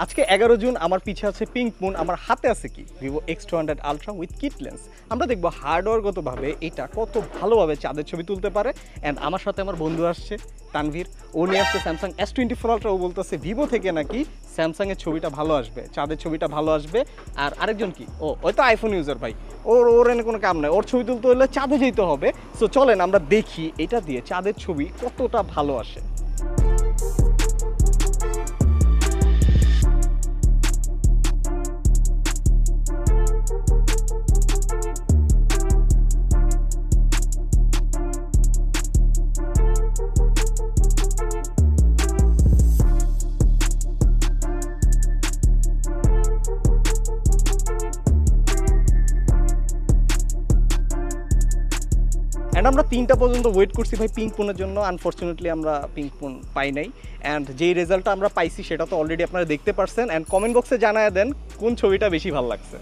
আজকে 11 জুন আমার পিছে আছে পিঙ্ক মুন, আমার হাতে আছে কি Vivo X200 ultra with kit lens. আমরা দেখবো হার্ডওয়্যারগতভাবে এটা কত ভালোভাবে চাঁদের ছবি তুলতে পারে। অ্যান্ড আমার সাথে আমার বন্ধু আসছে তানভীর, ও নিয়ে আসছে স্যামসাং S24 আলট্রা। ও বলতেছে ভিভো থেকে নাকি স্যামসাংয়ের ছবিটা ভালো আসবে, চাঁদের ছবিটা ভালো আসবে। আর আরেকজন কি, ওই তো আইফোন ইউজার ভাই, ওর এনে কোনো কাম নাই, ওর ছবি তুলতে হলে চাঁদে যেতে হবে। সো চলেন আমরা দেখি এটা দিয়ে চাঁদের ছবি কতটা ভালো আসে। অ্যান্ড আমরা 3টা পর্যন্ত ওয়েট করছি ভাই পিঙ্ক পুনের জন্য। আনফর্চুনেটলি আমরা পিঙ্ক পুন পাই নাই। অ্যান্ড যেই রেজাল্টটা আমরা পাইছি সেটা তো অলরেডি আপনারা দেখতে পারছেন। অ্যান্ড কমেন্ট বক্সে জানায় দেন কোন ছবিটা বেশি ভালো লাগছে।